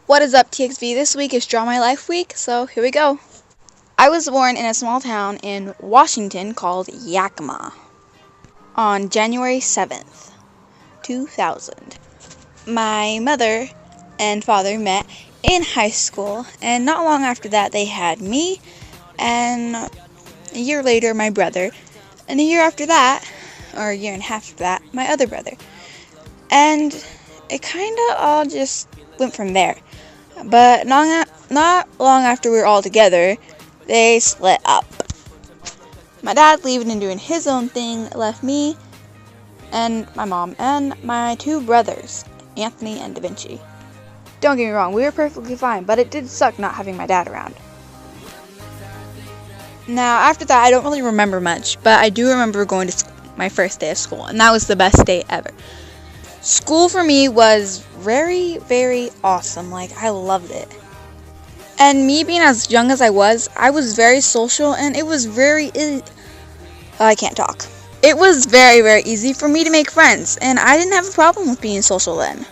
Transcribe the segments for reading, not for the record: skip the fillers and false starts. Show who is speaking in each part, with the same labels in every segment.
Speaker 1: What is up, TXV? This week is Draw My Life Week, so here we go. I was born in a small town in Washington called Yakima on January 7th, 2000. My mother and father met in high school, and not long after that they had me, and a year later my brother, and a year after that, or a year and a half after that, my other brother. And it kind of all just went from there. But not long after we were all together, they split up. My dad leaving and doing his own thing left me and my mom and my two brothers, Anthony and Da Vinci. Don't get me wrong, we were perfectly fine, but it did suck not having my dad around. Now, after that, I don't really remember much, but I do remember going to my first day of school, and that was the best day ever. School for me was very, very awesome. I loved it. And me being as young as I was very social, and it was I can't talk. It was very, very easy for me to make friends, and I didn't have a problem with being social then.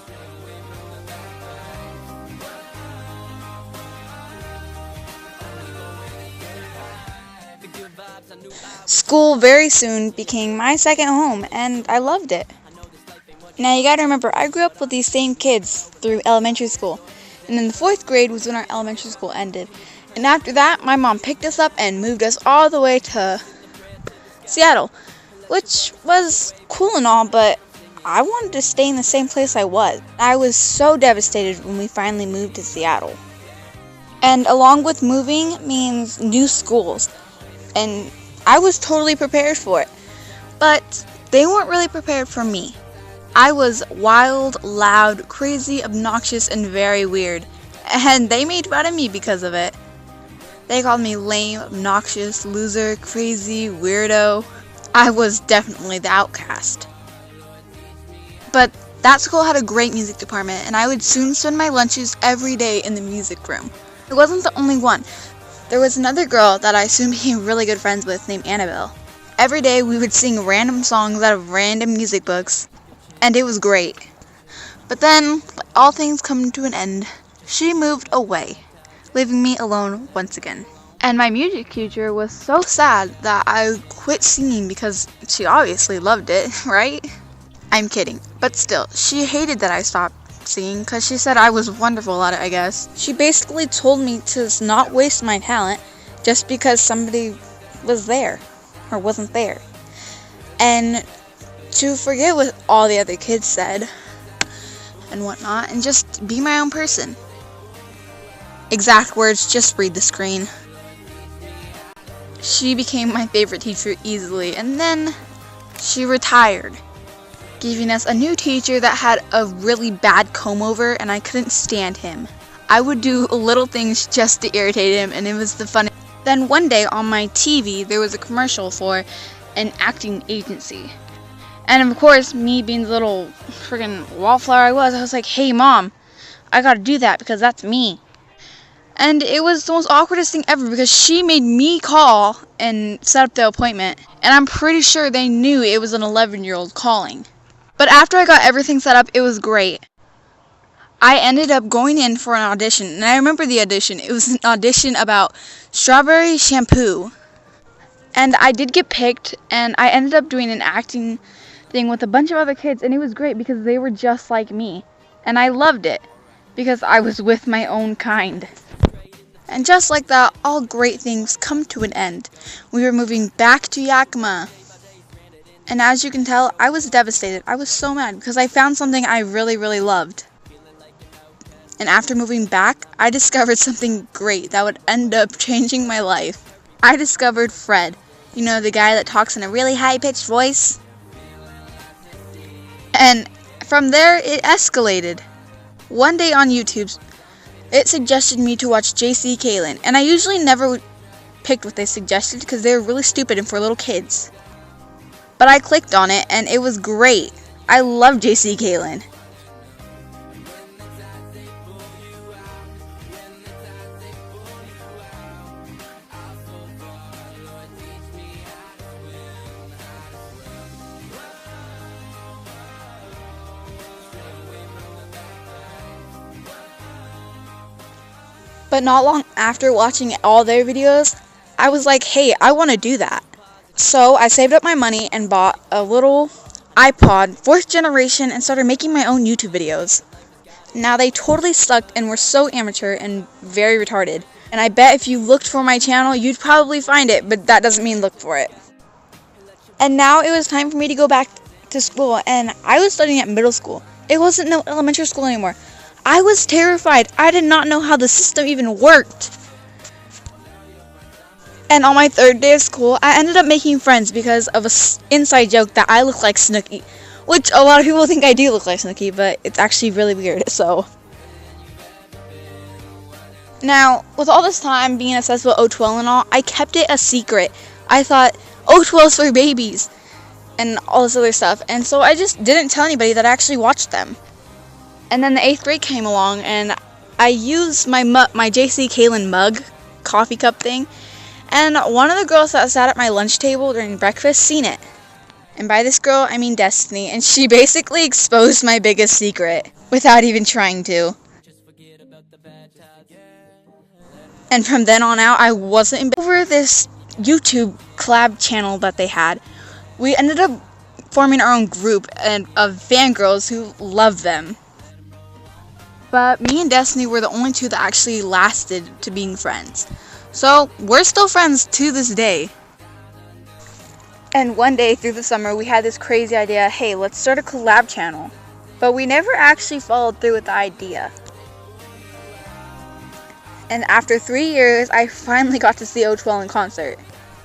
Speaker 1: School very soon became my second home, and I loved it. Now, you gotta remember, I grew up with these same kids through elementary school, and then the 4th grade was when our elementary school ended. And after that, my mom picked us up and moved us all the way to Seattle, which was cool and all, but I wanted to stay in the same place I was. I was so devastated when we finally moved to Seattle. And along with moving means new schools, and I was totally prepared for it, but they weren't really prepared for me. I was wild, loud, crazy, obnoxious, and very weird, and they made fun of me because of it. They called me lame, obnoxious, loser, crazy, weirdo. I was definitely the outcast. But that school had a great music department, and I would soon spend my lunches every day in the music room. I wasn't the only one. There was another girl that I soon became really good friends with named Annabelle. Every day we would sing random songs out of random music books, and it was great. But then, all things come to an end. She moved away, leaving me alone once again. And my music teacher was so sad that I quit singing because she obviously loved it, right? I'm kidding, but still, she hated that I stopped singing because she said I was wonderful at it, I guess. She basically told me to not waste my talent just because somebody was there or wasn't there. And to forget what all the other kids said and whatnot, and just be my own person. Exact words, just read the screen. She became my favorite teacher easily, and then she retired, giving us a new teacher that had a really bad comb-over, and I couldn't stand him. I would do little things just to irritate him, and it was the funniest. Then one day on my TV, there was a commercial for an acting agency. And of course, me being the little friggin' wallflower I was like, hey mom, I gotta do that because that's me. And it was the most awkwardest thing ever because she made me call and set up the appointment. And I'm pretty sure they knew it was an 11-year-old calling. But after I got everything set up, it was great. I ended up going in for an audition, and I remember the audition. It was an audition about strawberry shampoo. And I did get picked, and I ended up doing an acting thing with a bunch of other kids, and it was great because they were just like me. And I loved it because I was with my own kind. And just like that, all great things come to an end. We were moving back to Yakima. And as you can tell, I was devastated. I was so mad because I found something I really, really loved. And after moving back, I discovered something great that would end up changing my life. I discovered Fred. You know, the guy that talks in a really high-pitched voice? And from there, it escalated. One day on YouTube, it suggested me to watch JC Kalen, and I usually never picked what they suggested because they were really stupid and for little kids. But I clicked on it, and it was great. I love JC Kalen. But not long after watching all their videos, I was like, hey, I want to do that. So I saved up my money and bought a little iPod, 4th generation, and started making my own YouTube videos. Now they totally sucked and were so amateur and very retarded. And I bet if you looked for my channel, you'd probably find it, but that doesn't mean look for it. And now it was time for me to go back to school, and I was studying at middle school. It wasn't no elementary school anymore. I was terrified. I did not know how the system even worked. And on my 3rd day of school, I ended up making friends because of an inside joke that I look like Snooki. Which a lot of people think I do look like Snooki, but it's actually really weird, so. Now, with all this time being obsessed with O12 and all, I kept it a secret. I thought, O12 is for babies, and all this other stuff. And so I just didn't tell anybody that I actually watched them. And then the 8th grade came along, and I used my JC Kalen mug, coffee cup thing, and one of the girls that sat at my lunch table during breakfast seen it. And by this girl, I mean Destiny, and she basically exposed my biggest secret without even trying to. And from then on out, I wasn't over this YouTube collab channel that they had. We ended up forming our own group of fangirls who loved them. But me and Destiny were the only two that actually lasted to being friends. So we're still friends to this day. And one day through the summer, we had this crazy idea, hey, let's start a collab channel. But we never actually followed through with the idea. And after 3 years, I finally got to see O12 in concert.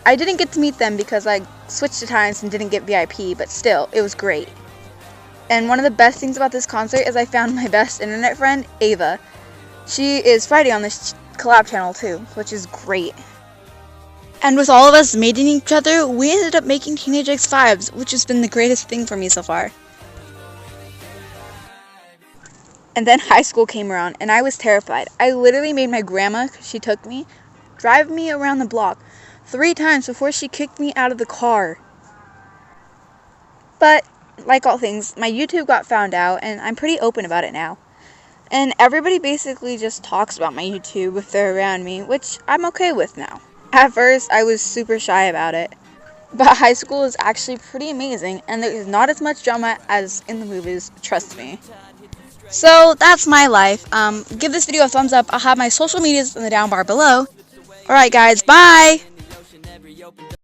Speaker 1: I didn't get to meet them because I switched to times and didn't get VIP, but still, it was great. And one of the best things about this concert is I found my best internet friend, Ava. She is Friday on this collab channel too, which is great. And with all of us meeting each other, we ended up making Teenage X5s, which has been the greatest thing for me so far. And then high school came around, and I was terrified. I literally made my grandma, 'cause she took me, drive me around the block 3 times before she kicked me out of the car. But, like all things, my YouTube got found out, and I'm pretty open about it now. And everybody basically just talks about my YouTube if they're around me, which I'm okay with now. At first, I was super shy about it. But high school is actually pretty amazing, and there is not as much drama as in the movies, trust me. So, that's my life. Give this video a thumbs up. I'll have my social medias in the down bar below. Alright guys, bye!